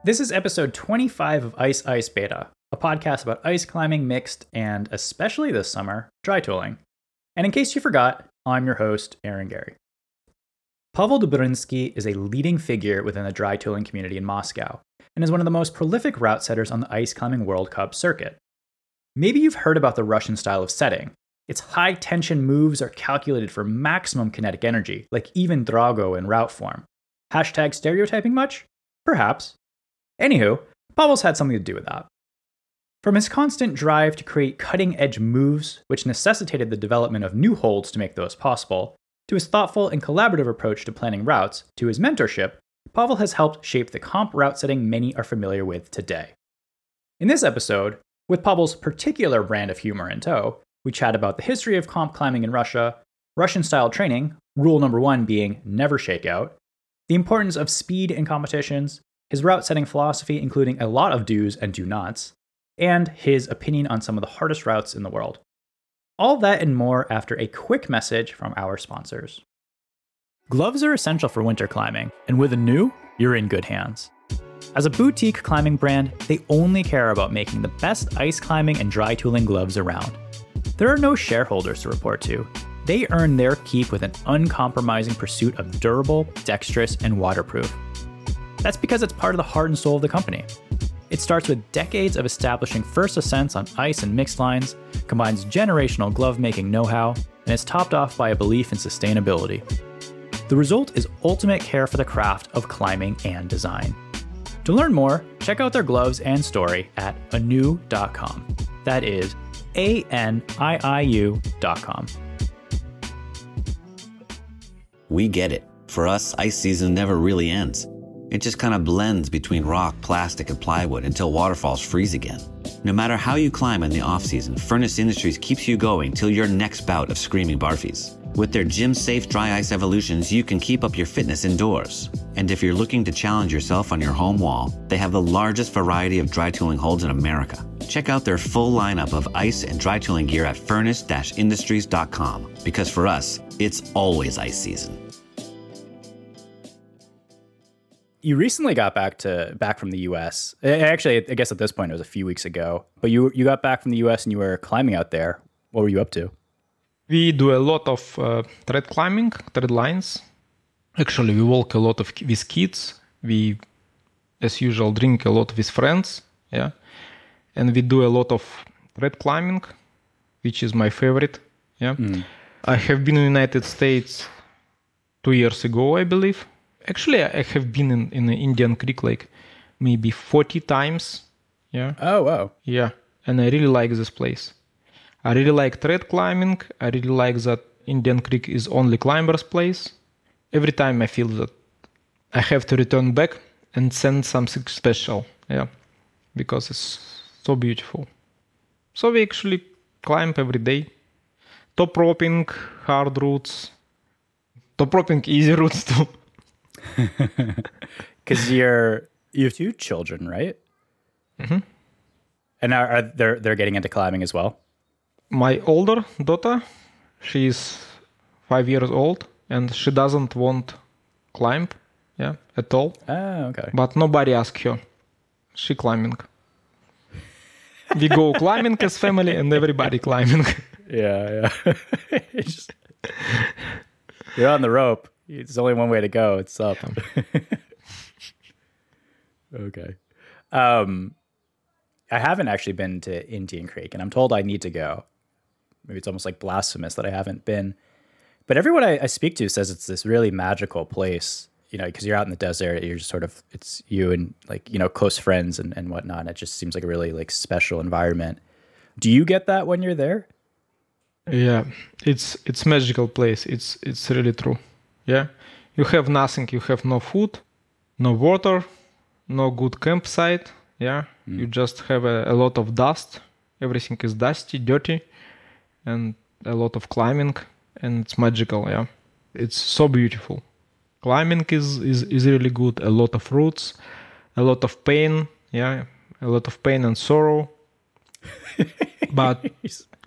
This is episode 25 of Ice Ice Beta, a podcast about ice climbing mixed and, especially this summer, dry tooling. And in case you forgot, I'm your host, Aaron Gary. Pavel Dobrinskiy is a leading figure within the dry tooling community in Moscow, and is one of the most prolific route setters on the Ice Climbing World Cup circuit. Maybe you've heard about the Russian style of setting. Its high-tension moves are calculated for maximum kinetic energy, like Ivan Drago in route form. Hashtag stereotyping much? Perhaps. Anywho, Pavel's had something to do with that. From his constant drive to create cutting-edge moves, which necessitated the development of new holds to make those possible, to his thoughtful and collaborative approach to planning routes, to his mentorship, Pavel has helped shape the comp route setting many are familiar with today. In this episode, with Pavel's particular brand of humor in tow, we chat about the history of comp climbing in Russia, Russian-style training, rule number 1 being never shake out, the importance of speed in competitions, his route-setting philosophy including a lot of do's and do-nots, and his opinion on some of the hardest routes in the world. All that and more after a quick message from our sponsors. Gloves are essential for winter climbing, and with Anewho, you're in good hands. As a boutique climbing brand, they only care about making the best ice climbing and dry tooling gloves around. There are no shareholders to report to. They earn their keep with an uncompromising pursuit of durable, dexterous, and waterproof. That's because it's part of the heart and soul of the company. It starts with decades of establishing first ascents on ice and mixed lines, combines generational glove-making know-how, and is topped off by a belief in sustainability. The result is ultimate care for the craft of climbing and design. To learn more, check out their gloves and story at anewho.com. That is ANIIU.com. We get it. For us, ice season never really ends. It just kind of blends between rock, plastic, and plywood until waterfalls freeze again. No matter how you climb in the off-season, Furnace Industries keeps you going till your next bout of screaming barfies. With their gym-safe dry ice evolutions, you can keep up your fitness indoors. And if you're looking to challenge yourself on your home wall, they have the largest variety of dry tooling holds in America. Check out their full lineup of ice and dry tooling gear at furnace-industries.com. Because for us, it's always ice season. You recently got back from the U.S. Actually, I guess at this point it was a few weeks ago. But you got back from the U.S. and you were climbing out there. What were you up to? We do a lot of thread climbing, thread lines. Actually, we walk a lot with kids. We, as usual, drink a lot with friends. Yeah, and we do a lot of thread climbing, which is my favorite. Yeah, I have been in the United States 2 years ago, I believe. Actually, I have been in the Indian Creek like maybe 40 times. Yeah. Oh, wow. Yeah. And I really like this place. I really like thread climbing. I really like that Indian Creek is only climbers' place. Every time I feel that I have to return back and send something special. Yeah. Because it's so beautiful. So we actually climb every day. Top roping, hard routes. Top roping, easy routes too. Because you have 2 children, right? Mm-hmm. And they're getting into climbing as well? My older daughter, she's 5 years old, and she doesn't want climb, at all. Oh, okay. But nobody asks her. She climbing. We go climbing as family, and everybody climbing. Yeah. You're on the rope. It's only one way to go. It's up. Okay. I haven't actually been to Indian Creek, and I'm told I need to go. Maybe it's almost like blasphemous that I haven't been. But everyone I speak to says it's this really magical place, because you're out in the desert. You're just it's you and close friends and whatnot. And it just seems like a really special environment. Do you get that when you're there? Yeah, it's magical place. It's really true. Yeah, you have nothing. You have no food, no water, no good campsite. Yeah, you just have a lot of dust. Everything is dusty, dirty, and a lot of climbing, and it's magical. Yeah, it's so beautiful. Climbing is really good. A lot of roots, a lot of pain. Yeah, a lot of pain and sorrow. But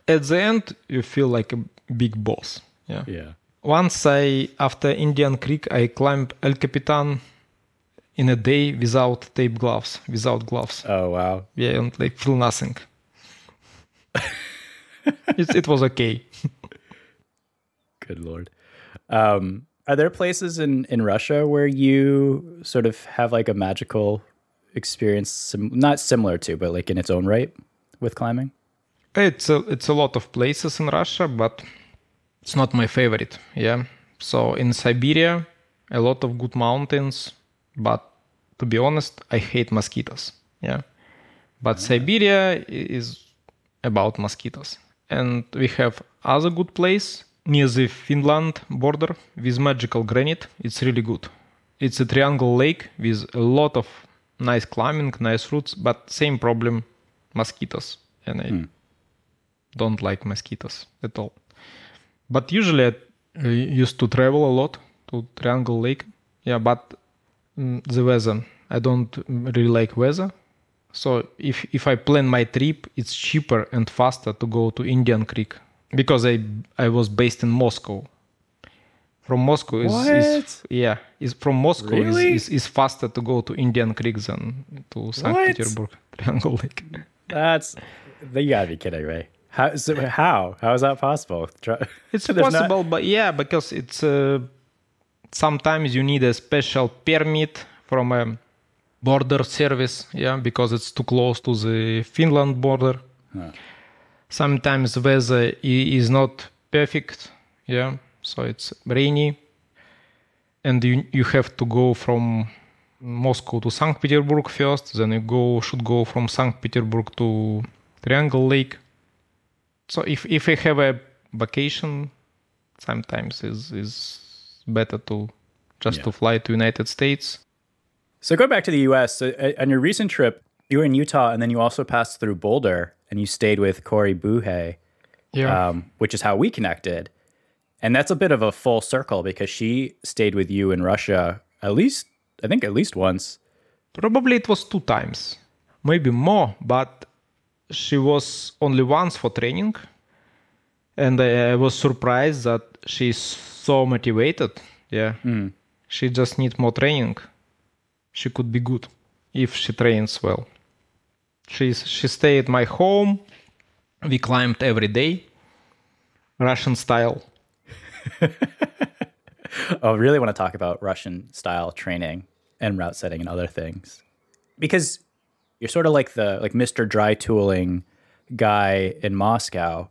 at the end, you feel like a big boss. Yeah. Yeah. Once after Indian Creek, I climbed El Capitan in a day without without gloves. Oh, wow. Yeah, and like feel nothing. It was okay. Good Lord. Are there places in Russia where you sort of have like a magical experience, not similar to, but like in its own right with climbing? It's a lot of places in Russia, but it's not my favorite. Yeah. So in Siberia, a lot of good mountains, but to be honest, I hate mosquitoes. Yeah. But Siberia is about mosquitoes. And we have other good place near the Finland border with magical granite. It's really good. It's a triangle lake with a lot of nice climbing, nice routes, but same problem, mosquitoes. And I don't like mosquitoes at all. But usually I used to travel a lot to Triangle Lake. Yeah, but the weather, I don't really like weather. So if I plan my trip, it's cheaper and faster to go to Indian Creek because I was based in Moscow. From Moscow is faster to go to Indian Creek than to St. Petersburg Triangle Lake. You gotta be kidding me. How is that possible? It's possible, but yeah, because it's sometimes you need a special permit from a border service, yeah, because it's too close to the Finland border. Sometimes weather is not perfect, yeah, so it's rainy, and you have to go from Moscow to St. Petersburg first, then you should go from St. Petersburg to Triangle Lake. So if I have a vacation, sometimes is better to fly to United States. So go back to the U.S. So on your recent trip, you were in Utah, and then you also passed through Boulder, and you stayed with Corey Buhay, which is how we connected. And that's a bit of a full circle because she stayed with you in Russia at least once. Probably it was 2 times, maybe more, but she was only once for training. And I was surprised that she's so motivated. Yeah. She just needs more training. She could be good if she trains well. She stayed at my home. We climbed every day, Russian style. I really want to talk about Russian style training and route setting and other things, because you're sort of like Mr. Dry Tooling guy in Moscow,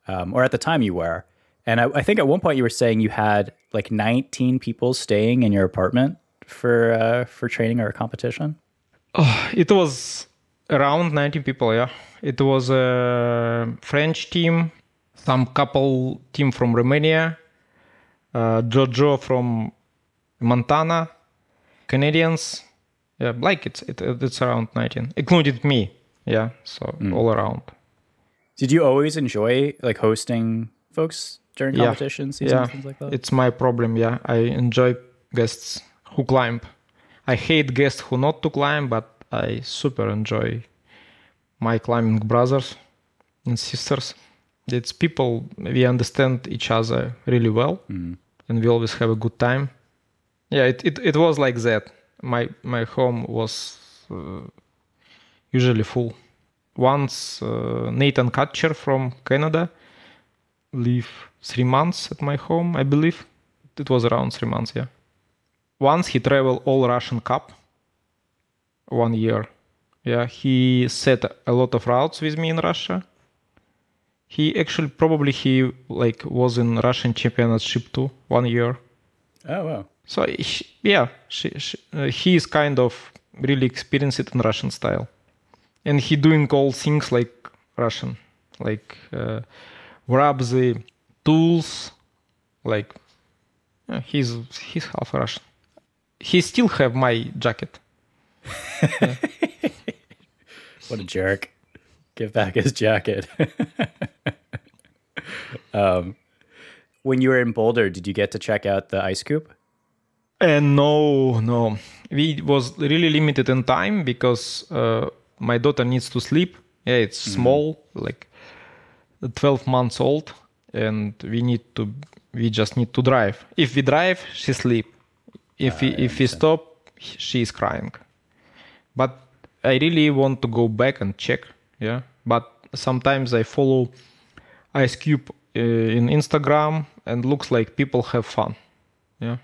or at the time you were. And I think at one point you were saying you had like 19 people staying in your apartment for training or a competition. It was around 19 people, yeah. It was a French team, some couple team from Romania, Jojo from Montana, Canadians. Yeah, like it's around 19, including me. Yeah, so all around. Did you always enjoy like hosting folks during competition seasons, things like that? It's my problem. Yeah, I enjoy guests who climb. I hate guests who not to climb, but I super enjoy my climbing brothers and sisters. It's people, we understand each other really well, and we always have a good time. Yeah, it was like that. My home was usually full. Once Nathan Kutcher from Canada lived 3 months at my home, I believe. It was around 3 months, yeah. Once he traveled all Russian Cup 1 year. Yeah, he set a lot of routes with me in Russia. He actually he was in Russian championship too 1 year. Oh wow! So he is kind of really experienced in Russian style, and he doing all things like Russian, like grab the tools, like he's half Russian. He still have my jacket. Yeah. What a jerk. Give back his jacket. When you were in Boulder, did you get to check out the ice coop? No. We was really limited in time because my daughter needs to sleep. Yeah, it's small, like 12 months old, and we just need to drive. If we drive, she sleep. If we stop, she is crying. But I really want to go back and check. Yeah. But sometimes I follow Ice Cube in Instagram and looks like people have fun. Yeah.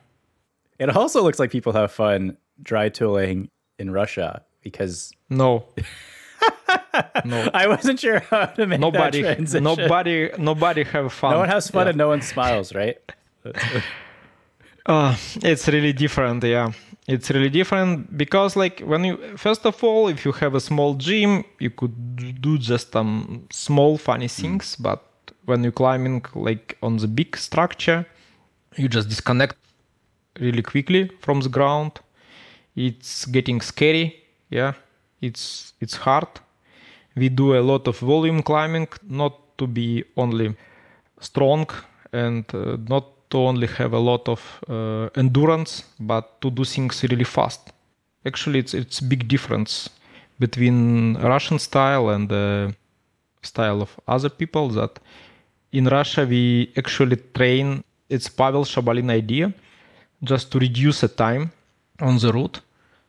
It also looks like people have fun dry tooling in Russia because No. I wasn't sure how to make that transition. Nobody have fun. No one has fun and no one smiles, right? It's really different. Yeah. It's really different because like first of all, if you have a small gym, you could do just some small funny things. But when you're climbing like on the big structure, you just disconnect really quickly from the ground. It's getting scary. Yeah. It's hard. We do a lot of volume climbing, not to be only strong and not to only have a lot of endurance, but to do things really fast. Actually, it's big difference between Russian style and the style of other people. That in Russia we actually train. It's Pavel Shabalin idea, just to reduce the time on the route.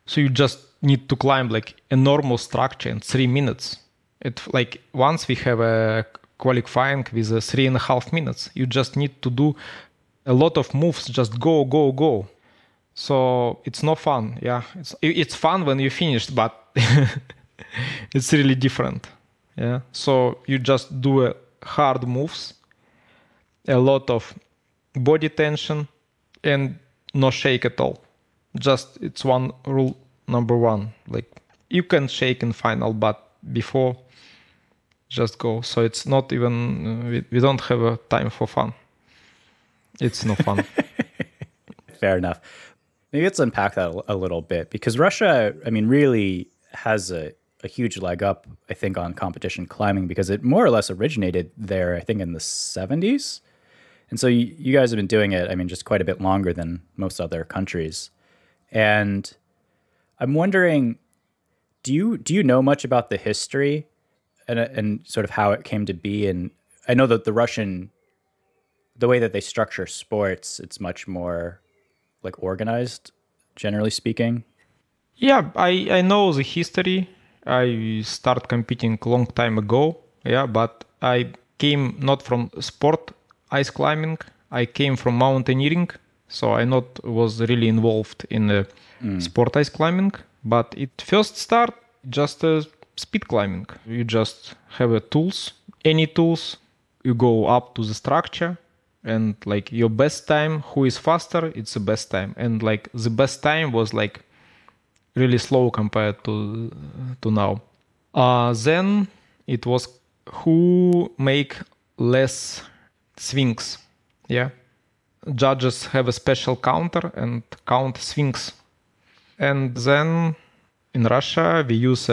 So you just need to climb like a normal structure in 3 minutes. It like once we have a qualifying with 3.5 minutes, you just need to do a lot of moves, just go. So it's no fun. Yeah, it's fun when you finished, but it's really different. Yeah, so you just do hard moves, a lot of body tension, and no shake at all. Just it's one rule number one. Like you can shake in final, but before just go. So it's not even we don't have a time for fun. It's no fun. Fair enough. Maybe let's unpack that a little bit because Russia, I mean, really has a huge leg up, I think, on competition climbing because it more or less originated there, I think, in the 70s. And so you guys have been doing it, I mean, just quite a bit longer than most other countries. And I'm wondering, do you know much about the history and sort of how it came to be? And I know that the way that they structure sports, it's much more like organized, generally speaking. Yeah, I know the history. I started competing a long time ago. Yeah, but I came not from sport ice climbing. I came from mountaineering. So I was really involved in the sport ice climbing. But it first start just speed climbing. You just have tools, any tools. You go up to the structure. And like your best time, who is faster, it's the best time. And like the best time was like really slow compared to now. Then it was who make less swings. Yeah. Judges have a special counter and count swings. And then in Russia, we use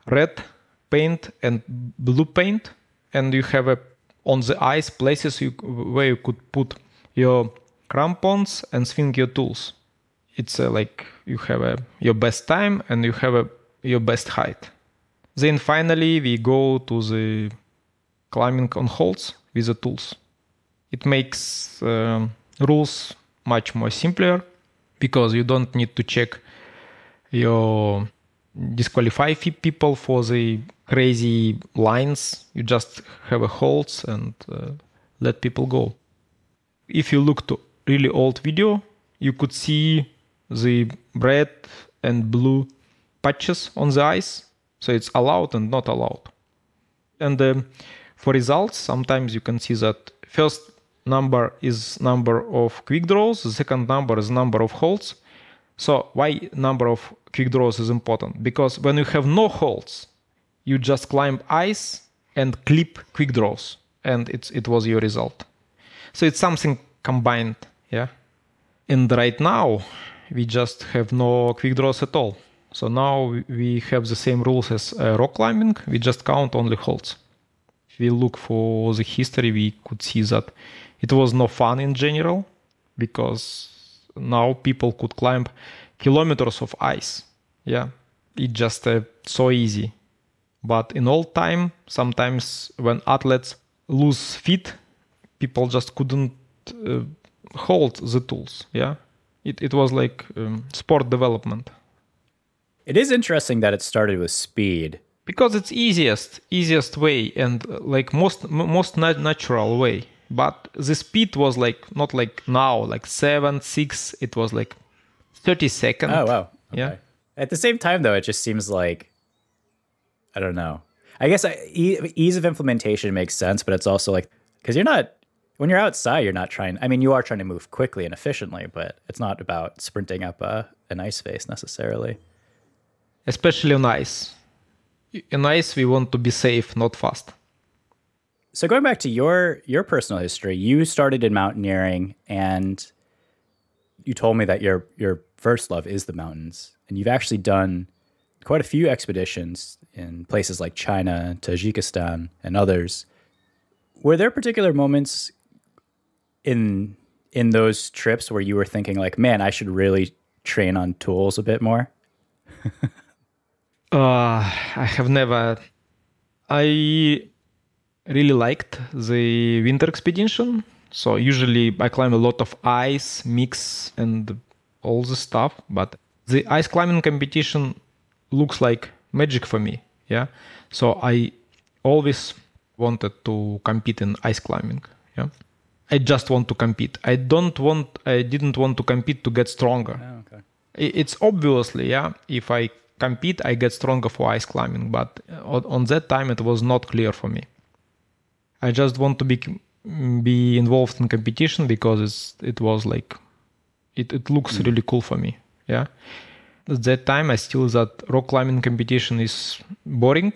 red paint and blue paint. And you have on the ice places where you could put your crampons and swing your tools. It's like you have your best time and you have your best height. Then finally we go to the climbing on holds with the tools. It makes rules much more simpler because you don't need to check your disqualify people for the crazy lines. You just have a holds and let people go. If you look to really old video, you could see the red and blue patches on the ice. So it's allowed and not allowed. And for results, sometimes you can see that first number is number of quick draws, the second number is number of holds. So why number of quick draws is important? Because when you have no holds, you just climb ice and clip quick draws, and it was your result. So it's something combined, yeah. And right now we just have no quick draws at all. So now we have the same rules as rock climbing. We just count only holds. If we look for the history, we could see that it was no fun in general because now people could climb kilometers of ice. Yeah, it's just so easy. But in old time, sometimes when athletes lose feet, people just couldn't hold the tools. Yeah, It was like sport development. It is interesting that it started with speed. Because it's easiest way and like most natural way. But the speed was like not like now, like 7, 6. It was like 30 seconds. Oh, wow. Okay. Yeah. At the same time, though, it just seems like, I don't know. I guess ease of implementation makes sense, but it's also like, because when you're outside, you're not trying, I mean, you are trying to move quickly and efficiently, but it's not about sprinting up an ice face necessarily. Especially on ice. In ice, we want to be safe, not fast. So going back to your personal history, you started in mountaineering, and you told me that your first love is the mountains, and you've actually done quite a few expeditions in places like China, Tajikistan, and others. Were there particular moments in those trips where you were thinking like, man, I should really train on tools a bit more? I have never. I really liked the winter expedition. So usually I climb a lot of ice, mix, and all the stuff. But the ice climbing competition looks like magic for me. Yeah. So I always wanted to compete in ice climbing. Yeah. I just want to compete. I didn't want to compete to get stronger. Oh, okay. It's obviously, yeah, if I compete, I get stronger for ice climbing. But on that time, it was not clear for me. I just want to be involved in competition because it was like, it looks really cool for me. Yeah. At that time, I still that rock climbing competition is boring.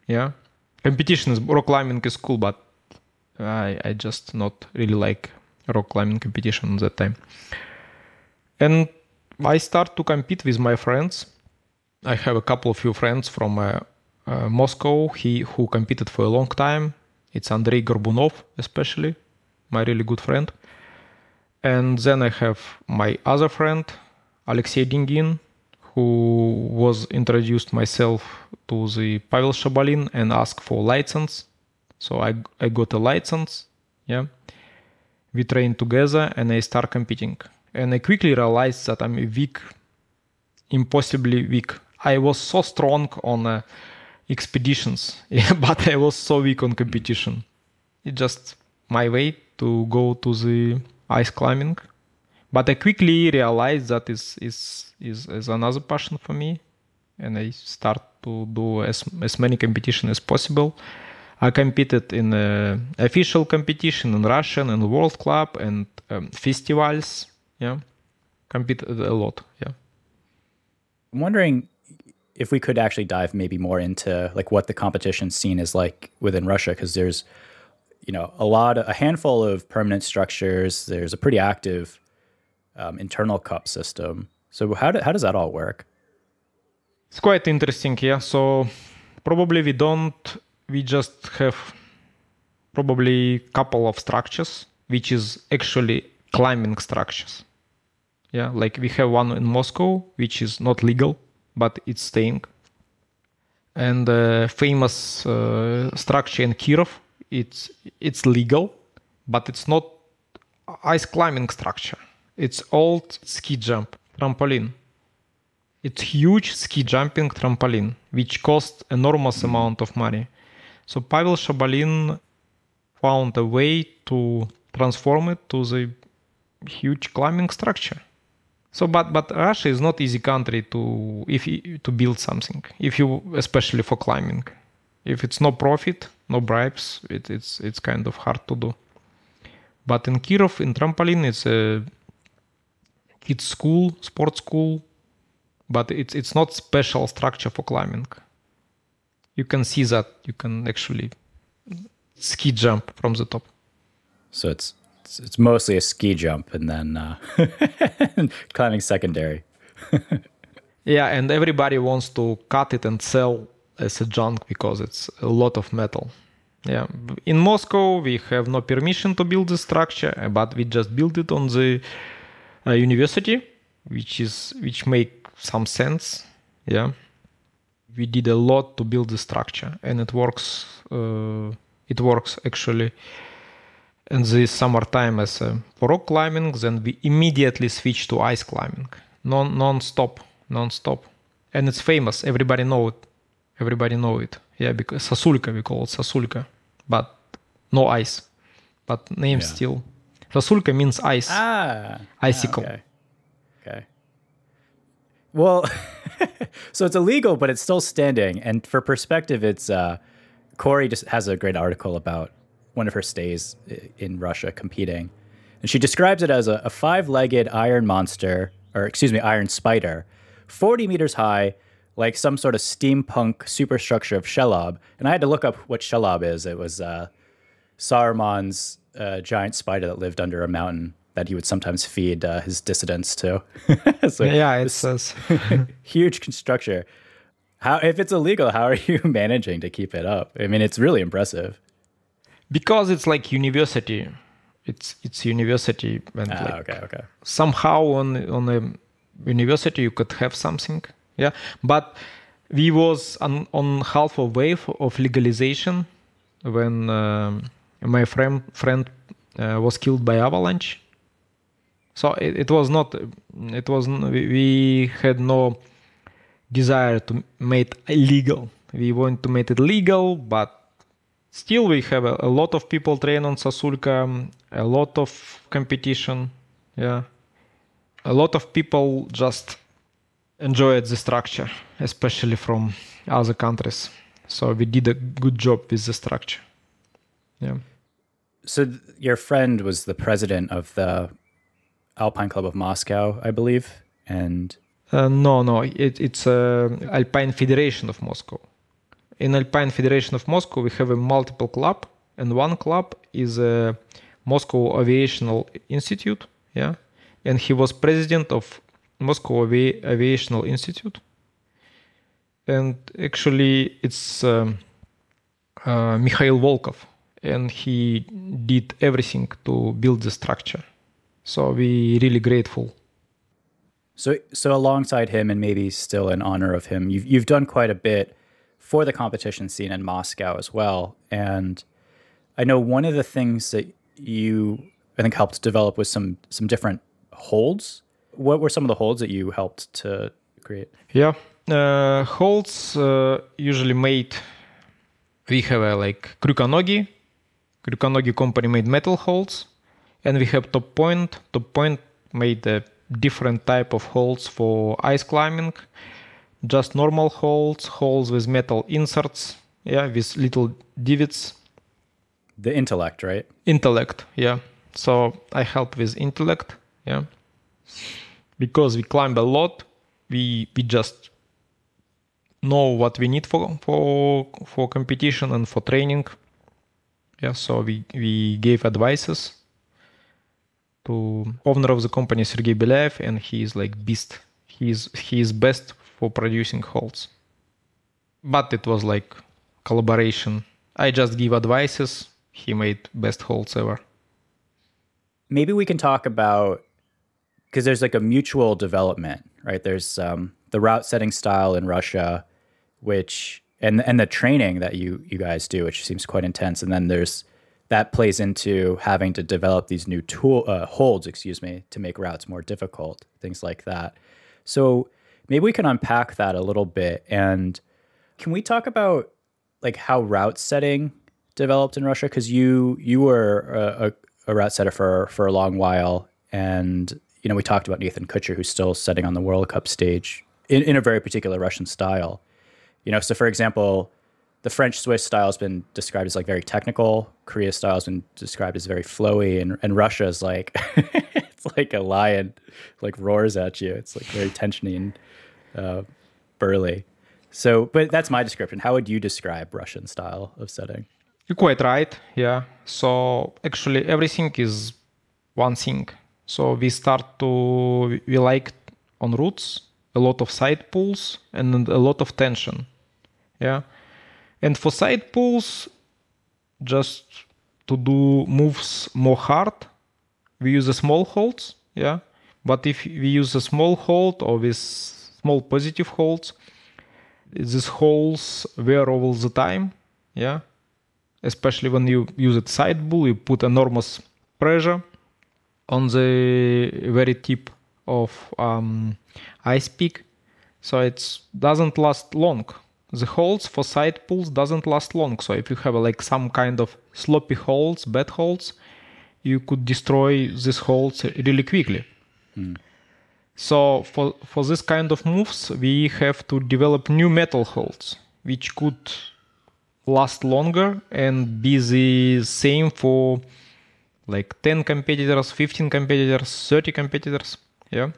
Yeah. Rock climbing is cool, but I just not really like rock climbing competition at that time. And I start to compete with my friends. I have a few friends from Moscow who competed for a long time. It's Andrei Gorbunov, especially, my really good friend. And then I have my other friend, Alexei Dingin, who was introduced myself to the Pavel Shabalin and asked for license. So I got a license, yeah. We trained together and I start competing. And I quickly realized that I'm impossibly weak. I was so strong on expeditions, yeah, but I was so weak on competition. It's just my way to go to the ice climbing. But I quickly realized that is another passion for me. And I start to do as many competitions as possible. I competed in official competition in Russian and World Club and festivals. Yeah, competed a lot. Yeah. I'm wondering if we could actually dive maybe more into like what the competition scene is like within Russia, because there's, a handful of permanent structures. There's a pretty active internal cup system. So how does that all work? It's quite interesting. Yeah. So probably we just have probably couple of structures, which is actually climbing structures. Yeah, like we have one in Moscow, which is not legal, but it's staying. And famous structure in Kyiv, it's legal, but it's not ice climbing structure. It's old ski jump trampoline. It's huge ski jumping trampoline, which costs enormous amount of money. So Pavel Shabalin found a way to transform it to the huge climbing structure. So, but Russia is not easy country to build something. Especially for climbing, if it's no profit, no bribes, it's kind of hard to do. But in Kyiv, in trampoline, it's a kids school, sports school, but it's not special structure for climbing. You can see that you can actually ski jump from the top. So it's mostly a ski jump and then climbing secondary. Yeah, and everybody wants to cut it and sell as a junk because it's a lot of metal. Yeah, in Moscow we have no permission to build this structure, but we just built it on the university, which make some sense. Yeah, we did a lot to build the structure, and it works. It works actually. and this summertime as for rock climbing, then we immediately switch to ice climbing, non-stop, and it's famous. Everybody know it. Yeah, because Sasulka, we call it Sasulka, but no ice, but name still. Sasulka means ice. Icicle. Okay. Well, so it's illegal, but it's still standing. And for perspective, it's Corey just has a great article about one of her stays in Russia competing. And she describes it as a 5-legged iron iron spider, 40 meters high, like some sort of steampunk superstructure of Shelob. And I had to look up what Shelob is. It was Saruman's giant spider that lived under a mountain that he would sometimes feed his dissidents to. So it says. Huge structure. If it's illegal, how are you managing to keep it up? I mean, it's really impressive. Because it's like university. It's university. And okay. Somehow on a university you could have something. Yeah. But we was on half a wave of legalization when my friend was killed by avalanche. So we had no desire to make it illegal. We want to make it legal, but still we have a lot of people train on Sasulka, a lot of competition. Yeah. A lot of people just enjoyed the structure, especially from other countries. So we did a good job with the structure. Yeah. So your friend was the president of the Alpine Club of Moscow, I believe, and no, it's Alpine Federation of Moscow. In Alpine Federation of Moscow, we have a multiple club, and one club is a Moscow Aviational Institute. Yeah, and he was president of Moscow Aviational Institute. And actually, it's Mikhail Volkov, and he did everything to build the structure. So we really grateful. So alongside him, and maybe still in honor of him, you've done quite a bit for the competition scene in Moscow as well. And I know one of the things that you, I think, helped develop was some different holds. What were some of the holds that you helped to create? Yeah, holds usually made. We have like Kryukonogi. Kryukonogi company made metal holds. And we have Top Point. Top Point made a different type of holds for ice climbing. Just normal holds with metal inserts, with little divots. The Intellect, right? Intellect, yeah. So I help with Intellect, yeah. Because we climb a lot, we just know what we need for competition and for training. Yeah, so we gave advices to owner of the company, Sergey Belayev, and he is like beast. He is best for producing holds. But it was like collaboration. I just give advices. He made best holds ever. Maybe we can talk about, because there's like a mutual development, right? There's the route setting style in Russia, which and the training that you guys do, which seems quite intense. And then that plays into having to develop these new holds, to make routes more difficult, things like that. So maybe we can unpack that a little bit. And can we talk about like how route setting developed in Russia? Because you were a route setter for a long while, and we talked about Nathan Kutcher, who's still setting on the World Cup stage in a very particular Russian style. So for example, the French-Swiss style has been described as like very technical. Korea style has been described as very flowy, and Russia is like it's like a lion, like roars at you. It's like very tensiony and burly. So, but that's my description. How would you describe Russian style of setting? You're quite right. Yeah. So actually, everything is one thing. So we like on routes a lot of side pulls and a lot of tension. Yeah. And for side pulls, just to do moves more hard, we use a small holds, yeah. But if we use a small hold or with small positive holds, these holes wear all the time, yeah. especially when you use it side bull, you put enormous pressure on the very tip of ice pick, so it doesn't last long. The holes for side pulls doesn't last long. So if you have like some kind of sloppy holes, bad holes, you could destroy these holes really quickly. So for this kind of moves, we have to develop new metal holes, which could last longer and be the same for like 10 competitors, 15 competitors, 30 competitors. Yeah.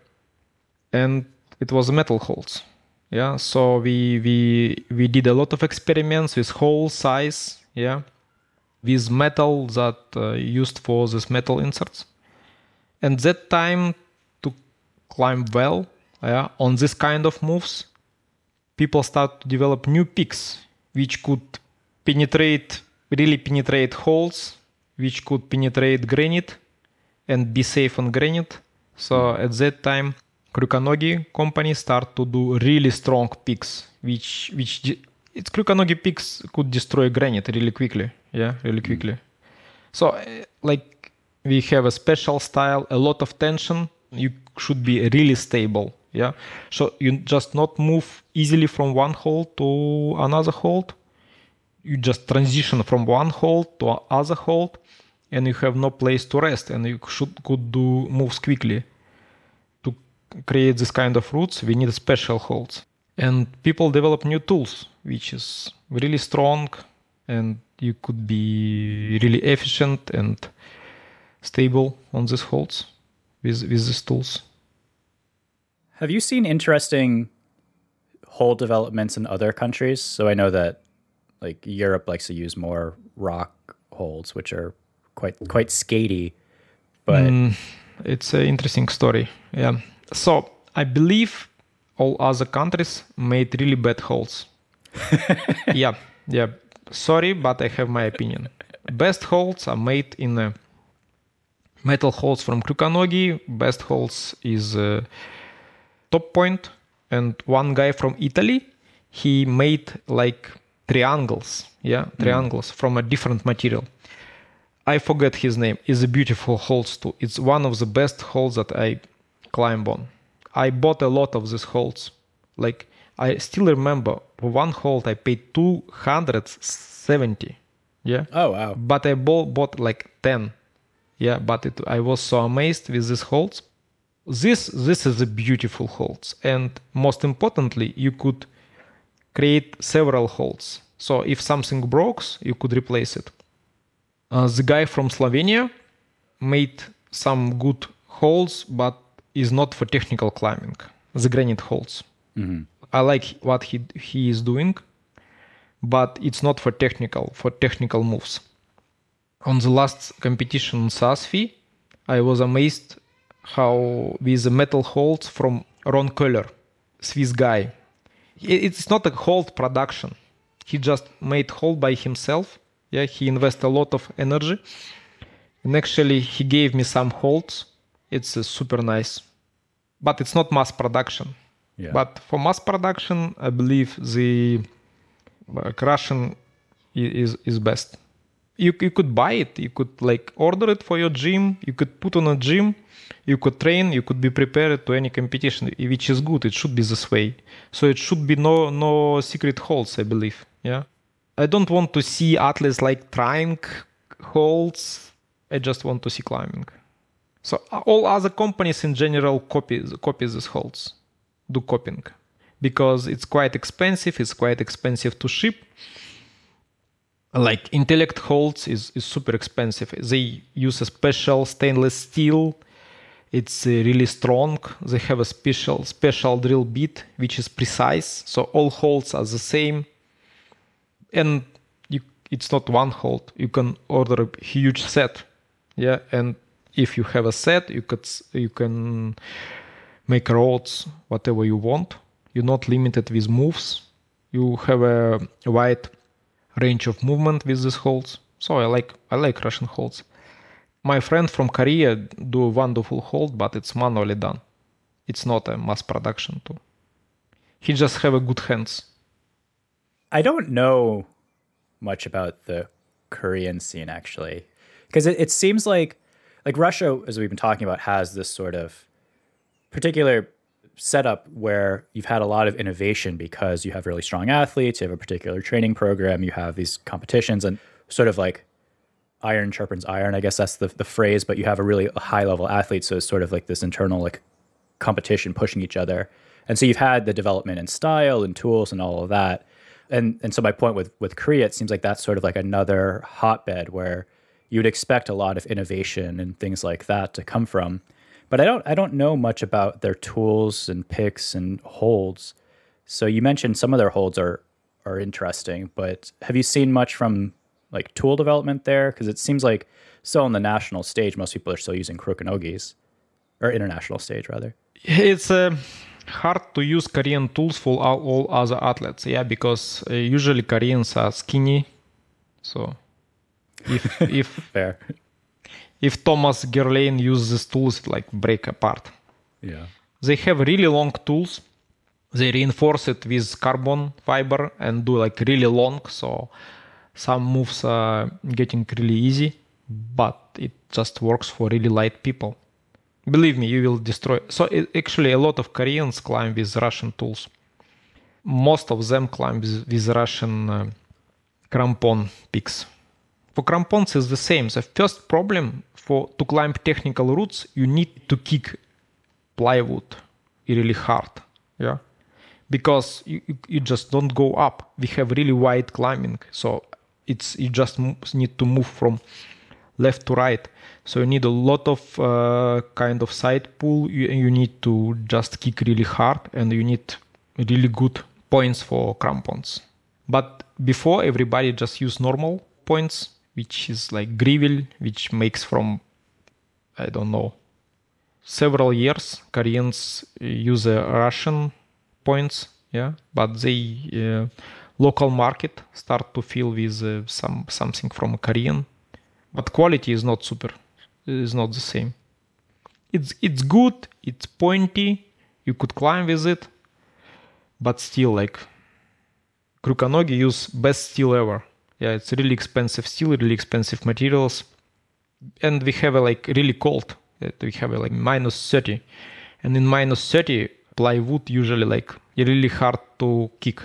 And it was metal holes. Yeah. So we did a lot of experiments with hole size. Yeah. With metal that used for this metal inserts. And that time to climb well, yeah, on this kind of moves, people start to develop new picks, which could really penetrate holes, which could penetrate granite and be safe on granite. So at that time, Krukanogi company start to do really strong picks, which its Krukanogi picks could destroy granite really quickly. Yeah, really quickly. So like we have a special style, a lot of tension. You should be really stable. Yeah. So you just not move easily from one hold to another hold. You just transition from one hold to other hold, and you have no place to rest, and you could do moves quickly. To create this kind of routes, we need special holds. And people develop new tools, which is really strong, and you could be really efficient and stable on these holds with these tools. Have you seen interesting hole developments in other countries? So I know that like Europe likes to use more rock holds, which are quite skatey, but it's an interesting story. Yeah. So I believe all other countries made really bad holes. Yeah. Sorry, but I have my opinion. Best holes are made in metal holes from Krukanogi. Best holes is Top Point, and one guy from Italy, he made like triangles. Yeah, triangles from a different material. I forget his name. It's a beautiful holes too. It's one of the best holes that I climb on. I bought a lot of these holes. Like I still remember for one hole I paid 270. Yeah. Oh wow. But I bought like 10. Yeah, but I was so amazed with these holes. This is a beautiful holes, and most importantly, you could create several holes. So if something broke, you could replace it. The guy from Slovenia made some good holes, but is not for technical climbing. The granite holes. Mm-hmm. I like what he is doing, but it's not for technical moves. On the last competition in SASFI, I was amazed how with the metal holes from Ron Köhler, Swiss guy. It's not a hold production. He just made hold by himself. Yeah, he invested a lot of energy. And actually, he gave me some holds. It's super nice. But it's not mass production. Yeah. But for mass production, I believe the Russian is best. You could buy it. You could like order it for your gym. You could put on a gym. You could train. You could be prepared to any competition, which is good. It should be this way. So it should be no secret holes, I believe. Yeah. I don't want to see athletes like trying holds. I just want to see climbing. So all other companies in general copy these holds, do copying, because it's quite expensive. It's quite expensive to ship. Like Intellect holds is super expensive. They use a special stainless steel. It's really strong. They have a special drill bit which is precise. So all holds are the same. And it's not one hold. You can order a huge set. Yeah, and if you have a set, you can make roads whatever you want. You're not limited with moves. You have a wide range of movement with these holds. So I like Russian holds. My friend from Korea do a wonderful hold, but it's manually done. It's not a mass production tool. He just have a good hands. I don't know much about the Korean scene actually, because it seems like Russia, as we've been talking about, has this sort of particular setup where you've had a lot of innovation because you have really strong athletes, you have a particular training program, you have these competitions, and sort of like iron sharpens iron, I guess that's the phrase, but you have a really high level athlete, so it's sort of like this internal like competition pushing each other. And so you've had the development in style and tools and all of that. And so my point with Korea, it seems like that's sort of like another hotbed where you'd expect a lot of innovation and things like that to come from. But I don't know much about their tools and picks and holds. So you mentioned some of their holds are interesting, but have you seen much from like tool development there? Because it seems like still on the national stage, most people are still using Krokonogis, or international stage rather. It's hard to use Korean tools for all other athletes, because usually Koreans are skinny. So if fair. If Thomas Gerlain uses these tools, it like break apart. Yeah. They have really long tools. They reinforce it with carbon fiber and do like really long. So some moves are getting really easy, but it just works for really light people. Believe me, you will destroy. So actually a lot of Koreans climb with Russian tools. Most of them climb with Russian crampon picks. For crampons is the same. The first problem to climb technical routes, you need to kick plywood really hard, because you just don't go up. We have really wide climbing, so you just need to move from left to right. So you need a lot of kind of side pull. You need to just kick really hard, and you need really good points for crampons. But before, everybody just use normal points, which is like gravel, which makes from, I don't know, several years. Koreans use Russian points, but they local market start to fill with something from Korean, but quality is not super, is not the same. It's good, it's pointy, you could climb with it, but still like Krokonogi use best steel ever. It's really expensive steel, really expensive materials. And we have like really cold. We have like -30. And in -30, plywood usually like really hard to kick.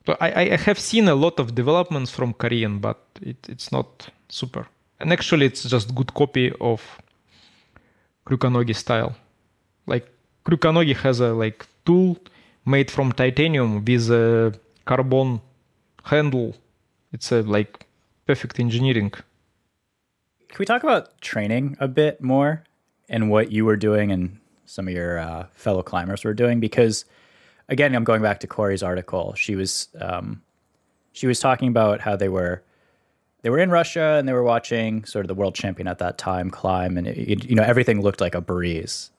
So I have seen a lot of developments from Korean, but it's not super. And actually it's just good copy of Krokonogi style. Like Krokonogi has a like tool made from titanium with a carbon handle. It's like perfect engineering. Can we talk about training a bit more and what you were doing and some of your fellow climbers were doing? Because again, I'm going back to Corey's article. She was talking about how they were in Russia and they were watching sort of the world champion at that time climb, and everything looked like a breeze.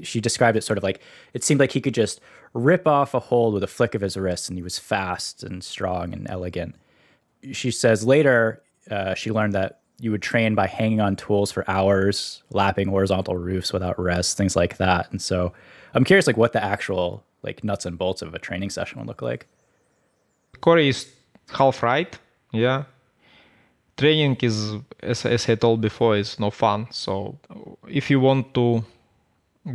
She described it sort of like it seemed like he could just rip off a hold with a flick of his wrist, and he was fast and strong and elegant. She says later she learned that you would train by hanging on tools for hours, lapping horizontal roofs without rest, things like that. And so I'm curious like what the actual like nuts and bolts of a training session would look like. Corey is half right. Training is, as I told before, is no fun. So if you want to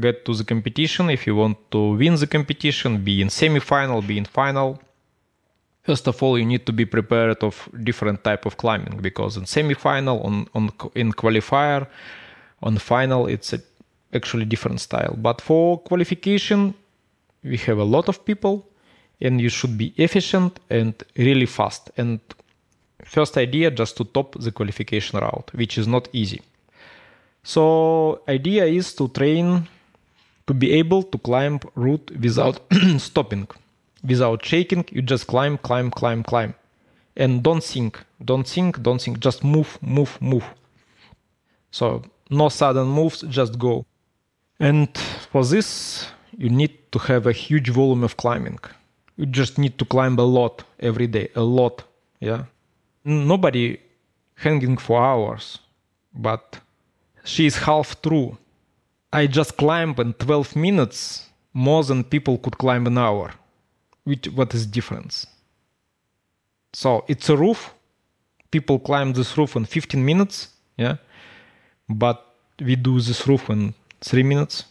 get to the competition, if you want to win the competition, be in semi-final, be in final, first of all, you need to be prepared of different type of climbing, because in semi-final, in qualifier, on final, it's actually different style. But for qualification, we have a lot of people, and you should be efficient and really fast. And first idea, just to top the qualification route, which is not easy. So idea is to train to be able to climb route without stopping. Without shaking, you just climb. And don't think, just move. So no sudden moves, just go. And for this, you need to have a huge volume of climbing. You just need to climb a lot every day, a lot, Nobody hanging for hours, but she is half true. I just climbed in 12 minutes more than people could climb an hour. What is difference? So it's a roof, people climb this roof in 15 minutes, yeah, but we do this roof in 3 minutes.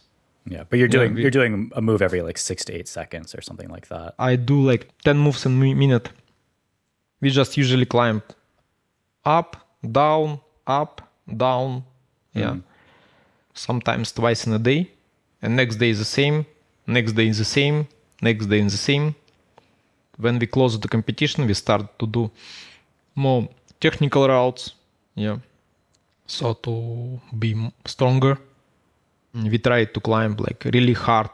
Yeah, but you're doing a move every like 6 to 8 seconds or something like that. I do like 10 moves in a minute. We just usually climb up, down, yeah. Sometimes twice in a day, and next day is the same, next day is the same, next day is the same. When we close the competition, we start to do more technical routes, yeah. So to be stronger, we try to climb like really hard,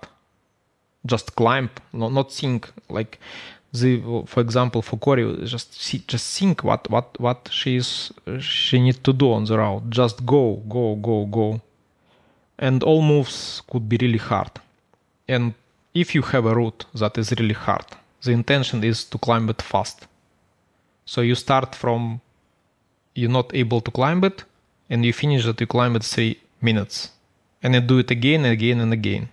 just climb, not think like for example, for Corey, just think what she needs to do on the route. Just go. And all moves could be really hard. And if you have a route that is really hard, the intention is to climb it fast. So you start from you're not able to climb it, and you finish that you climb it 3 minutes. And you do it again and again and again.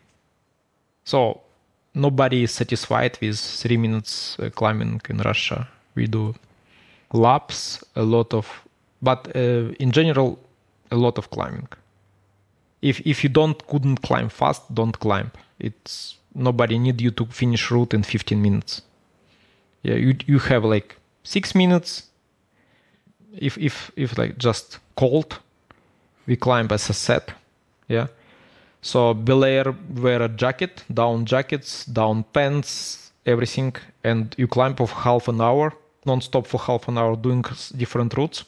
So nobody is satisfied with 3 minutes climbing in Russia. We do laps, but in general, a lot of climbing. If you couldn't climb fast, don't climb. Nobody need you to finish route in 15 minutes. Yeah, you have like 6 minutes. If like just cold, we climb as a set. Yeah. So belayer wear a jacket, down jackets, down pants, everything, and you climb for half an hour, non-stop for half an hour, doing different routes,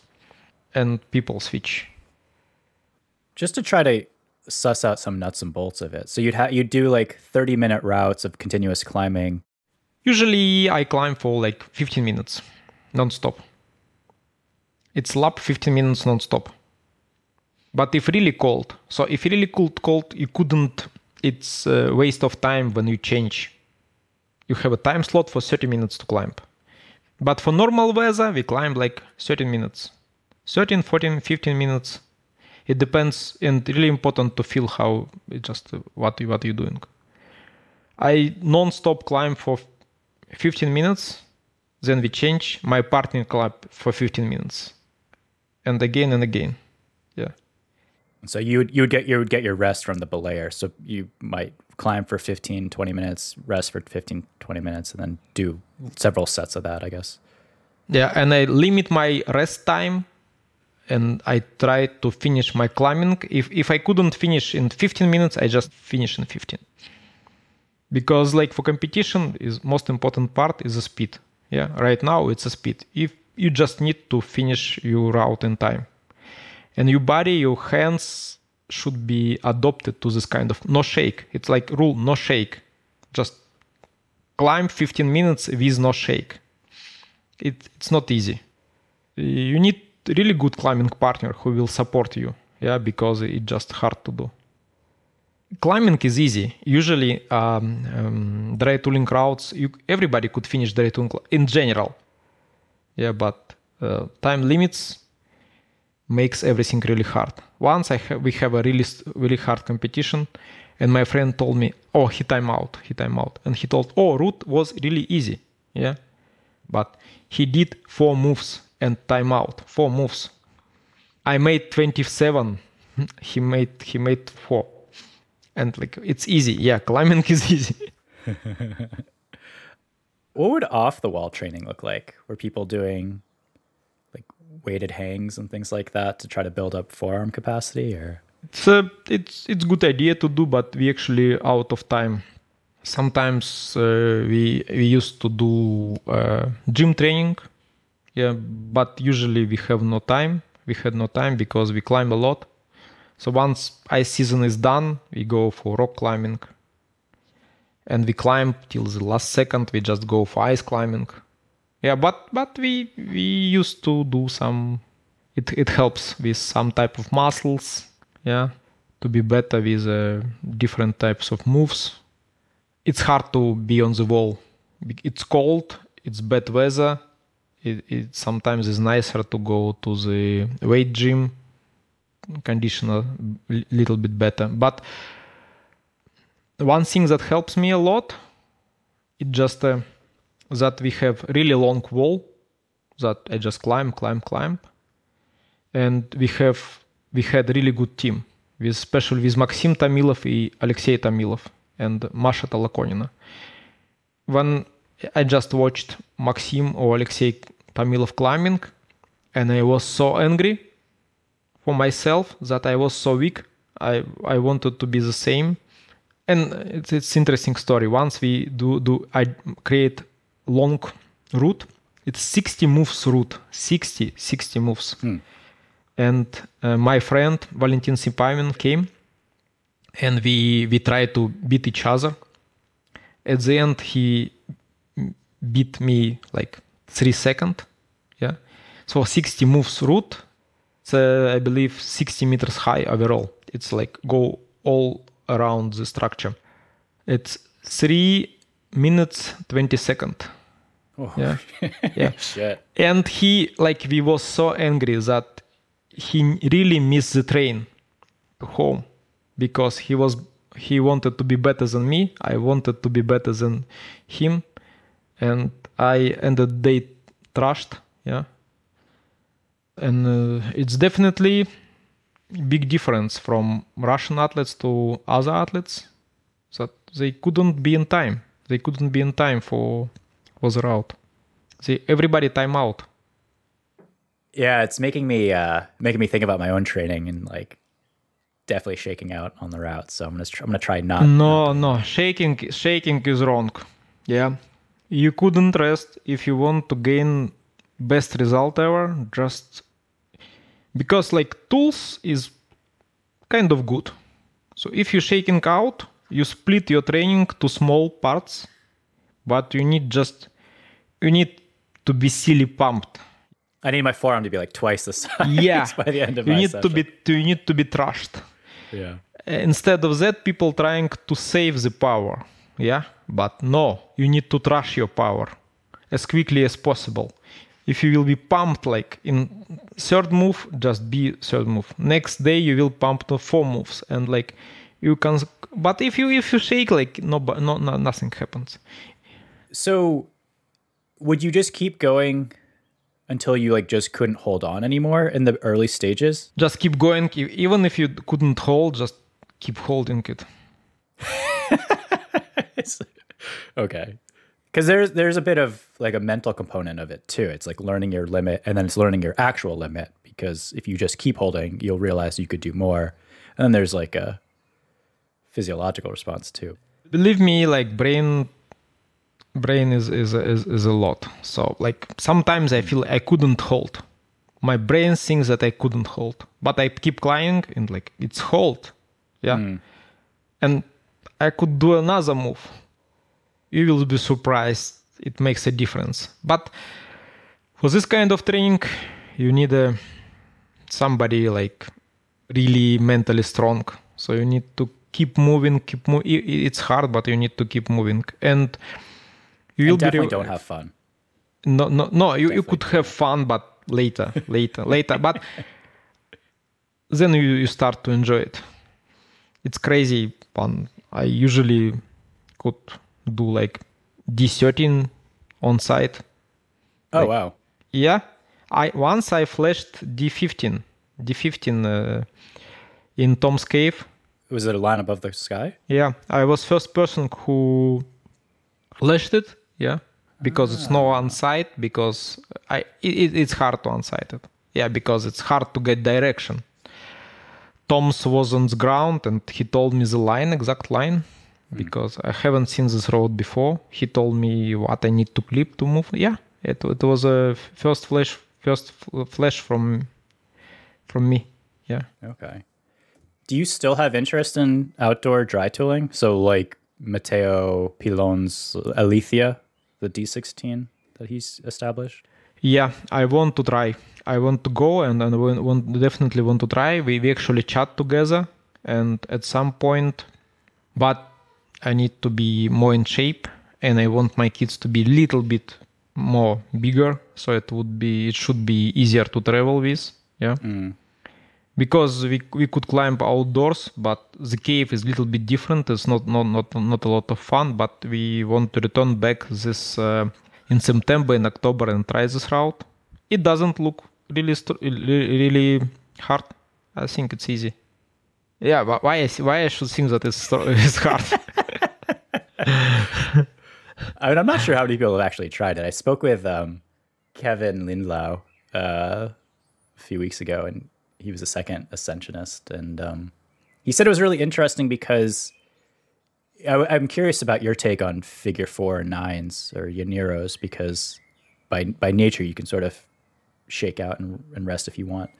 and people switch. Just to try to suss out some nuts and bolts of it. So you'd do like 30-minute routes of continuous climbing. Usually I climb for like 15 minutes, non-stop. It's lap 15 minutes non-stop. But if really cold, you couldn't, it's a waste of time when you change. You have a time slot for 30 minutes to climb. But for normal weather, we climb like 13 minutes. 13, 14, 15 minutes. It depends, and really important to feel how, what you're doing. I non-stop climb for 15 minutes, then we change. My partner climb for 15 minutes. And again and again. Yeah. So you would get your rest from the belayer. So you might climb for 15, 20 minutes, rest for 15, 20 minutes, and then do several sets of that, I guess. Yeah, and I limit my rest time, and I try to finish my climbing. If I couldn't finish in 15 minutes, I just finish in 15. Because like for competition, is most important part is the speed. Yeah, right now it's a speed. If you just need to finish your route in time. And your body, your hands should be adopted to this kind of no shake. It's like rule, no shake. Just climb 15 minutes with no shake. It's not easy. You need really good climbing partner who will support you. Yeah, because it's just hard to do. Climbing is easy. Usually, drytooling routes, everybody could finish drytooling in general. Yeah, but time limits makes everything really hard. Once we have a really hard competition, and my friend told me, "Oh, he time out," and he told, "Oh, route was really easy." Yeah, but he did 4 moves and time out. 4 moves. I made 27. He made 4, and like it's easy. Yeah, climbing is easy. What would off the wall training look like? Were people doing like weighted hangs and things like that to try to build up forearm capacity, or? It's good idea to do, but we actually out of time. Sometimes we used to do gym training, yeah, but usually we have no time. We had no time because we climb a lot. So once ice season is done, we go for rock climbing, and we climb till the last second. We just go for ice climbing. Yeah, but we used to do some. It helps with some type of muscles. Yeah, to be better with different types of moves. It's hard to be on the wall. It's cold. It's bad weather. It sometimes is nicer to go to the weight gym. Condition a little bit better. But one thing that helps me a lot, it's just that we have really long wall that I just climb. And we had a really good team, especially with Maxim Tamilov and Alexey Tamilov and Masha Tolokonina. When I just watched Maxim or Alexey Tamilov climbing, and I was so angry for myself that I was so weak. I wanted to be the same. And it's interesting story. Once I create long route. It's 60 moves route. 60 moves. And my friend Valentin Sipamin came, and we tried to beat each other. At the end, he beat me like 3 seconds. Yeah. So 60 moves route. It's I believe 60 meters high overall. It's like go all around the structure. It's 3 minutes 20 seconds. Oh. Yeah. Yeah. Shit. And we was so angry that he really missed the train to home because he wanted to be better than me. I wanted to be better than him, and I ended the day trashed. Yeah. And it's definitely big difference from Russian athletes to other athletes that they couldn't be in time. They couldn't be in time for the route. Everybody time out. Yeah, it's making me think about my own training and like definitely shaking out on the route. So I'm gonna try not. No, shaking is wrong. Yeah, you couldn't rest if you want to gain best result ever. Just because like tools is kind of good. So if you're shaking out, you split your training to small parts, but you need to be silly pumped. I need my forearm to be like twice the size by the end of you my need session. You need to be trashed. Yeah. Instead of that, people trying to save the power. Yeah, but no, you need to trash your power as quickly as possible. If you will be pumped like in third move, just be third move. Next day you will pump to 4 moves, and like you can. But if you shake, like nothing happens. So, would you just keep going until you like just couldn't hold on anymore in the early stages? Just keep going, even if you couldn't hold. Just keep holding it. Okay. Because there's a bit of like a mental component of it too. It's like learning your limit, and then it's learning your actual limit. Because if you just keep holding, you'll realize you could do more. And then there's like a physiological response too. Believe me, like brain is a lot. So like sometimes I feel I couldn't hold. My brain thinks that I couldn't hold, but I keep climbing and like it's hold. Yeah. And I could do another move. You will be surprised. It makes a difference. But for this kind of training, you need somebody like really mentally strong. So you need to keep moving. It's hard, but you need to keep moving. And you will definitely don't have fun. No. You could have fun, but later. But then you start to enjoy it. It's crazy fun. I usually could do like D13 on site. Oh, like, wow. Yeah. Once I flashed D15 in Tom's Cave. Was it a line above the sky? Yeah. I was first person who flashed it. Yeah. Because it's no on site, because it's hard to on site it. Yeah, because it's hard to get direction. Tom's was on the ground and he told me the exact line. Because I haven't seen this road before. He told me what I need to clip to move. Yeah, it was a first flash from me. Yeah. Okay. Do you still have interest in outdoor dry tooling? So like Matteo Pilon's Alethea, the D16 that he's established? Yeah, I want to try. I want to go and definitely want to try. We actually chat together, and at some point, but I need to be more in shape, and I want my kids to be a little bit more bigger, so it should be easier to travel with. Yeah. Because we could climb outdoors, but the cave is a little bit different. It's not a lot of fun, but we want to return back this in September and October and try this route. it doesn't look really hard. I think it's easy. Yeah, but why I should think that it's hard? I mean, I'm not sure how many people have actually tried it. I spoke with Kevin Lindlau a few weeks ago, and he was a second ascensionist, and he said it was really interesting because I'm curious about your take on figure 4 and 9s or Yaneros, because by nature you can sort of shake out and rest if you want.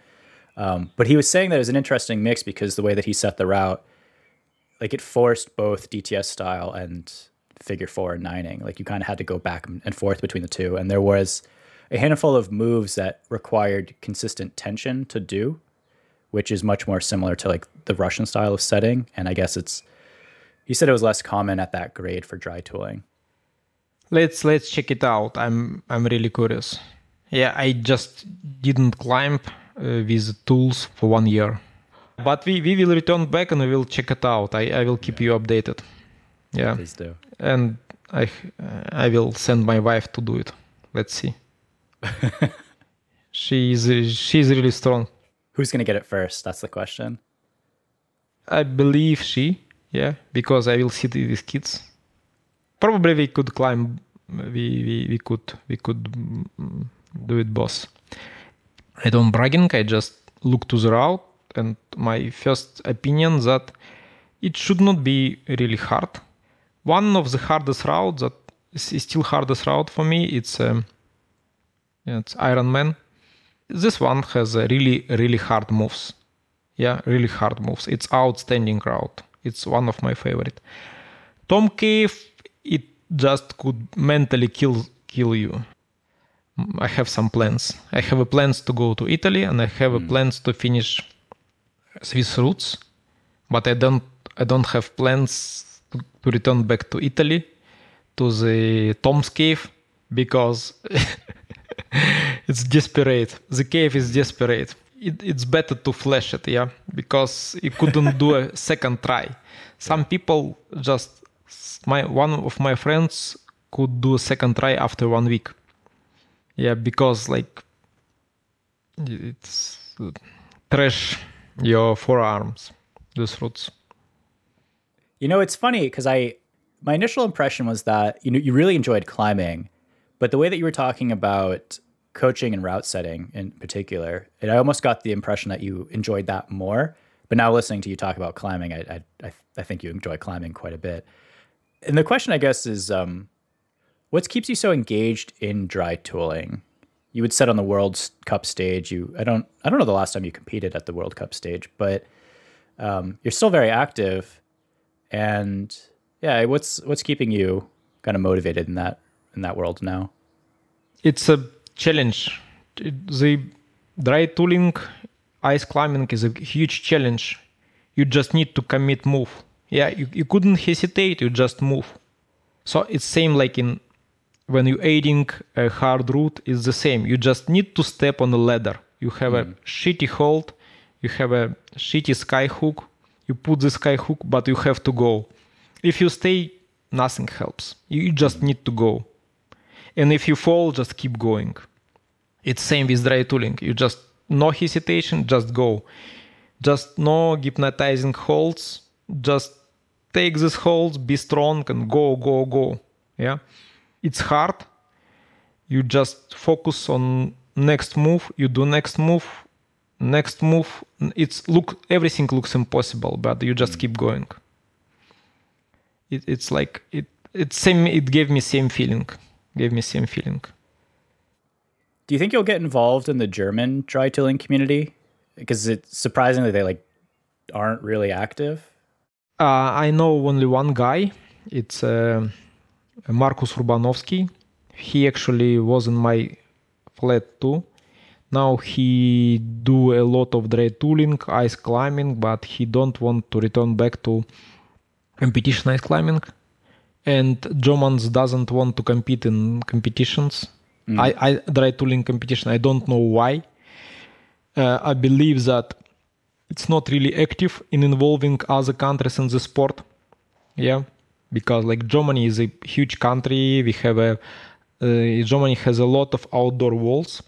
But he was saying that it was an interesting mix because the way that he set the route, like it forced both DTS style and figure 4 and 9ing. Like you kind of had to go back and forth between the two. And there was a handful of moves that required consistent tension to do, which is much more similar to like the Russian style of setting. And I guess he said it was less common at that grade for dry tooling. Let's check it out. I'm really curious. Yeah, I just didn't climb with tools for 1 year. But we will return back and we will check it out. I will keep you updated. Yeah. Please do. And I will send my wife to do it. Let's see. She's really strong. Who's going to get it first? That's the question. I believe she, yeah, because I will sit with kids. Probably we could climb. We could do it both. I don't bragging. I just look to the route, and my first opinion that it should not be really hard. One of the hardest routes that is still hardest route for me. It's Iron Man. This one has really hard moves. Yeah, really hard moves. It's outstanding route. It's one of my favorite. Tom Cave, it just could mentally kill you. I have some plans. I have plans to go to Italy, and I have plans to finish Swiss routes, but I don't have plans to return back to Italy, to the Tom's Cave, because it's desperate. The cave is desperate. It's better to flash it, yeah, because you couldn't do a second try. Some people one of my friends could do a second try after 1 week. Yeah, because like it's trash your forearms, those routes. You know, it's funny because my initial impression was that you really enjoyed climbing, but the way that you were talking about coaching and route setting in particular, I almost got the impression that you enjoyed that more. But now listening to you talk about climbing, I think you enjoy climbing quite a bit. And the question, I guess, is what keeps you so engaged in dry tooling? You would set on the World Cup stage. I don't know the last time you competed at the World Cup stage, but you're still very active. And yeah, what's keeping you kind of motivated in that world now? It's a challenge. The dry tooling, ice climbing is a huge challenge. You just need to commit move. Yeah, you couldn't hesitate, you just move. So it's same like when you're aiding a hard route, it's the same. You just need to step on the ladder. You have a shitty hold, you have a shitty sky hook, you put the sky hook, but you have to go. If you stay, nothing helps. You just need to go. And if you fall, just keep going. It's same with dry tooling. You just, no hesitation, just go. Just no hypnotizing holds. Just take these holds, be strong, and go. Yeah, it's hard. You just focus on next move. You do next move. Everything looks impossible, but you just keep going. It's like it's same. It gave me same feeling. Do you think you'll get involved in the German dry tooling community? Because it's surprisingly they aren't really active. I know only one guy. It's Markus Urbanowski. He actually was in my flat too. Now he do a lot of dry tooling, ice climbing, but he don't want to return back to competition ice climbing. And Germans doesn't want to compete in competitions. Dry tooling competition. I don't know why. I believe that it's not really active in involving other countries in the sport. Yeah, because Germany is a huge country. Germany has a lot of outdoor walls.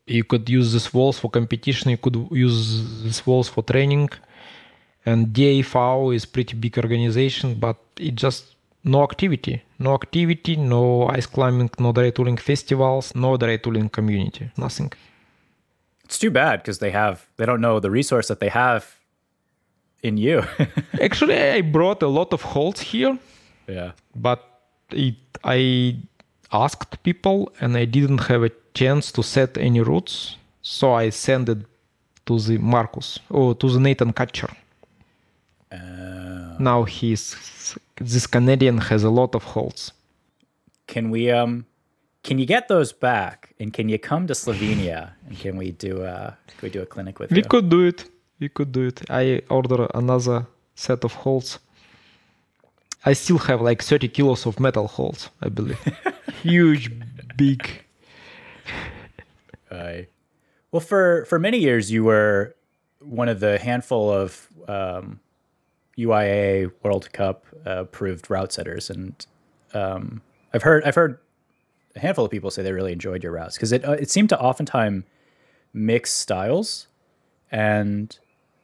You could use these walls for competition. You could use these walls for training. And DAV is pretty big organization, but it just no activity, no ice climbing, no drytooling festivals, no drytooling community, nothing. It's too bad because they don't know the resource that they have in you. Actually, I brought a lot of holds here. Yeah. But I asked people and I didn't have a chance to set any routes. So I sent it to the Marcus or to the Nathan Kutcher. Now this Canadian has a lot of holds. Can you get those back? And can you come to Slovenia? And can we do a clinic with you? We could do it. I order another set of holds. I still have like 30 kilos of metal holds, I believe. Huge, big. Well, for many years, you were one of the handful of UIA World Cup approved route setters, and I've heard a handful of people say they really enjoyed your routes because it seemed to oftentimes mix styles, and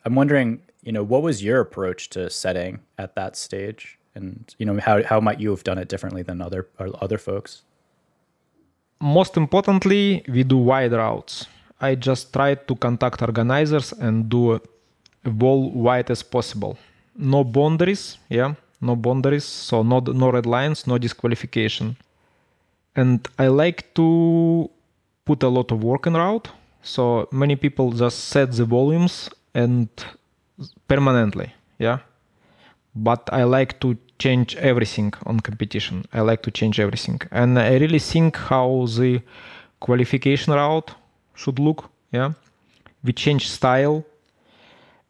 I'm wondering, what was your approach to setting at that stage, and how might you have done it differently than other folks? Most importantly, we do wide routes. I just tried to contact organizers and do a wall wide as possible. No boundaries, no boundaries. So no red lines, no disqualification. And I like to put a lot of work in route. So many people just set the volumes and permanently, But I like to change everything on competition. I like to change everything. And I really think how the qualification route should look, We change style.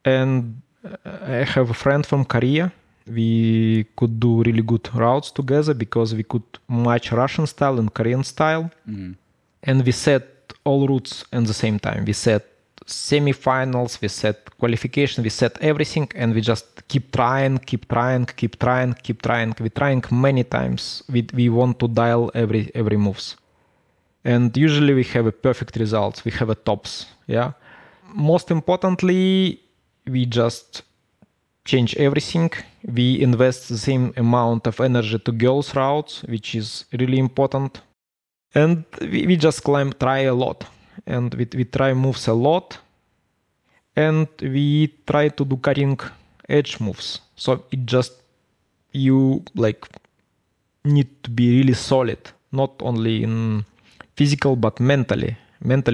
And I have a friend from Korea. We could do really good routes together because we could match Russian style and Korean style. Mm. And we set all routes at the same time. We set semifinals, we set qualification, we set everything, and we just keep trying. We're trying many times. We want to dial every moves. And usually we have a perfect results. We have a tops, Most importantly, we just change everything. We invest the same amount of energy to girls' routes, which is really important. And we just try a lot. And we try moves a lot. And we try to do cutting edge moves. So it just, you need to be really solid, not only in physical, but mentally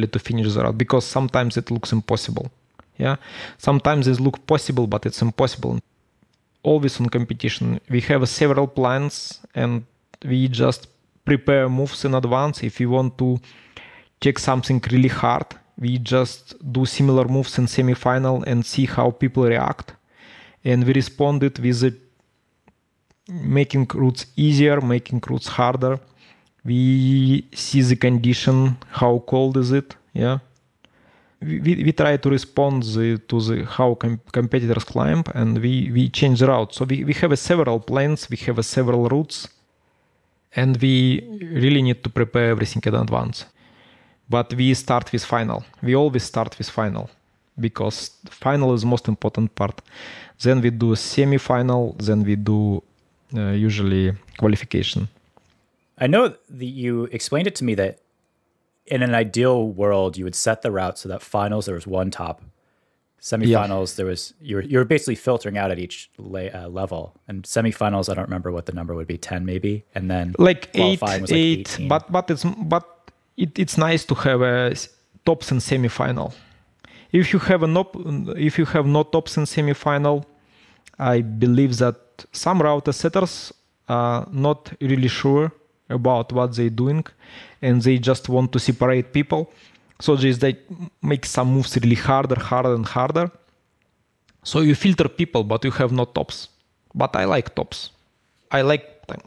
to finish the route, because sometimes it looks impossible. Sometimes it looks possible, but it's impossible. Always in competition, we have several plans and we just prepare moves in advance. If we want to check something really hard, we just do similar moves in semi-final and see how people react. And we responded with making routes easier, making routes harder. We see the condition, how cold is it, We try to respond to how competitors climb, and we change the route. So we have several plans, we have several routes, and we really need to prepare everything in advance. But we start with final. We always start with final, because final is the most important part. Then we do semi-final, then we do usually qualification. I know that you explained it to me that in an ideal world, you would set the route so that finals, there was one top. Semifinals, there was, you were basically filtering out at each level. And semifinals, I don't remember what the number would be, 10 maybe. And then qualifying was 18. But it's nice to have a tops in semifinal. If you have no tops in semifinal, I believe that some router setters are not really sure about what they're doing, and they just want to separate people. So they make some moves really harder and harder. So you filter people, but you have no tops. But I like tops. I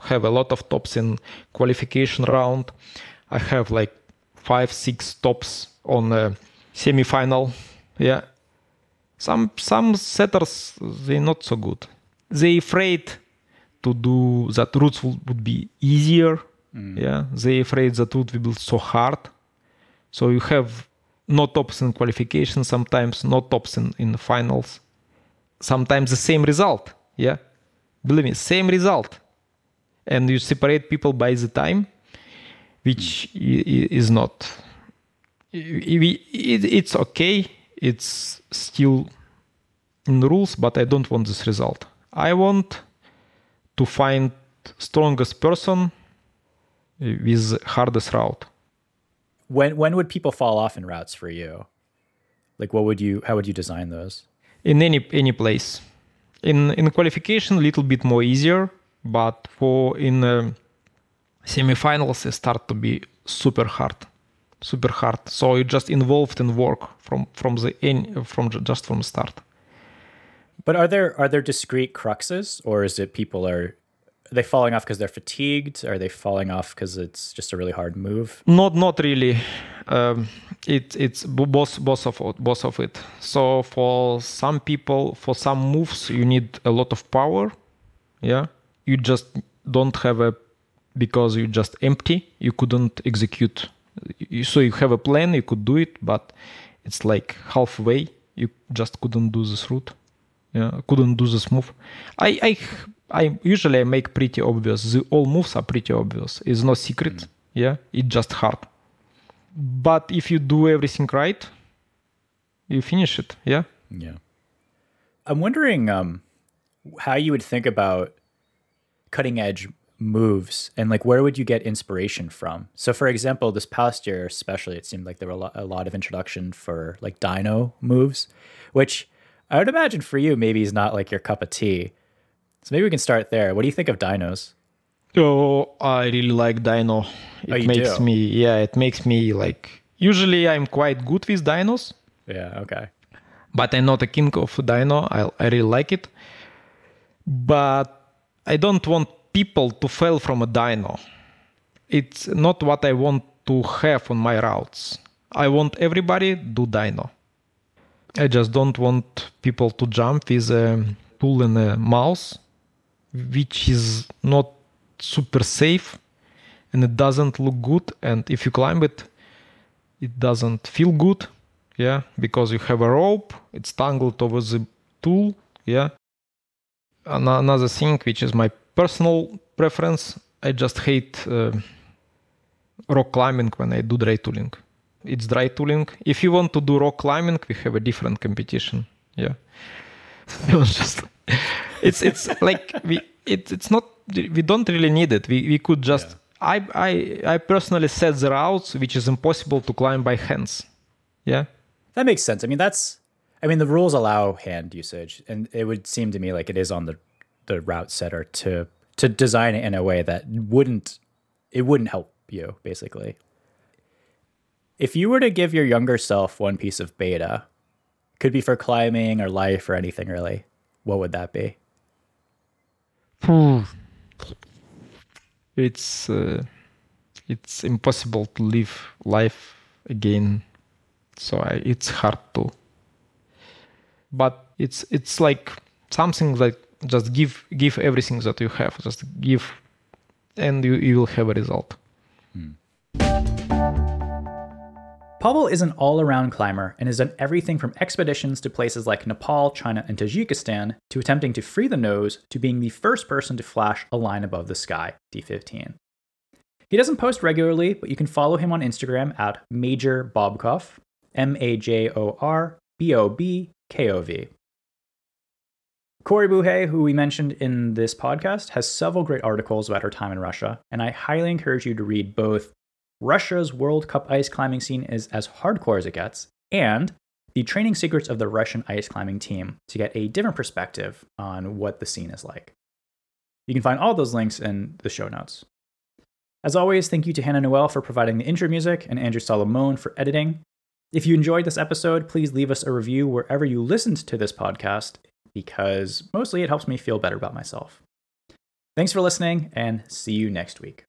have a lot of tops in qualification round. I have 5-6 tops on a semi-final. Some setters, they're not so good. They're afraid to do that routes would be easier. They're afraid that route will be so hard. So you have No tops in qualification sometimes, no tops in finals. Sometimes the same result, yeah? Believe me, same result. And you separate people by the time, which is not... It's okay, it's still in the rules, but I don't want this result. I want to find strongest person with hardest route. When would people fall off in routes for you? Like, how would you design those? In any place. In qualification, a little bit more easier, but in semifinals, it start to be super hard. So you're just involved in work from the start. But are there discrete cruxes, or is it are they falling off because they're fatigued? Are they falling off because it's just a really hard move? Not really. It's both of it. So for some people, for some moves, you need a lot of power. Yeah, you just don't have because you're just empty. You couldn't execute. So you have a plan, you could do it, but it's like halfway. You just couldn't do this route. Yeah, couldn't do this move. I usually make pretty obvious. All moves are pretty obvious. It's no secret. Yeah, it's just hard. But if you do everything right, you finish it. Yeah. Yeah. I'm wondering how you would think about cutting edge moves and like where would you get inspiration from? So for example, this past year especially, it seemed like there were a lot of introduction for like dyno moves, which I would imagine for you maybe is not like your cup of tea. So maybe we can start there. What do you think of dynos? Oh, I really like dyno. It makes me like, usually I'm quite good with dynos. Yeah, okay. But I'm not a king of dyno. I really like it. But I don't want people to fail from a dyno. It's not what I want to have on my routes. I want everybody do dyno. I just don't want people to jump with a tool and a mouse, which is not super safe and it doesn't look good. And if you climb it, it doesn't feel good. Yeah, because you have a rope, it's tangled over the tool. Yeah. Another thing, which is my personal preference, I just hate rock climbing when I do dry tooling. It's dry tooling. If you want to do rock climbing, we have a different competition. Yeah. It's like it's not, we don't really need it. We could just, I personally set the routes which is impossible to climb by hands. Yeah. That makes sense. I mean, the rules allow hand usage, and it would seem to me like it is on the route setter to design it in a way that wouldn't help you, basically. If you were to give your younger self one piece of beta, could be for climbing or life or anything really, what would that be? It's impossible to live life again. So it's hard to. But it's like something like just give everything that you have. Just give, and you will have a result. Pavel is an all-around climber and has done everything from expeditions to places like Nepal, China, and Tajikistan to attempting to free the nose to being the first person to flash a line above the sky, D15. He doesn't post regularly, but you can follow him on Instagram at Major Bobkov, MajorBobkov. Corey Buhay, who we mentioned in this podcast, has several great articles about her time in Russia, and I highly encourage you to read both Russia's World Cup ice climbing scene is as hardcore as it gets, and the training secrets of the Russian ice climbing team to get a different perspective on what the scene is like. You can find all those links in the show notes. As always, thank you to Hannah Noel for providing the intro music and Andrew Solomon for editing. If you enjoyed this episode, please leave us a review wherever you listened to this podcast, because mostly it helps me feel better about myself. Thanks for listening, and see you next week.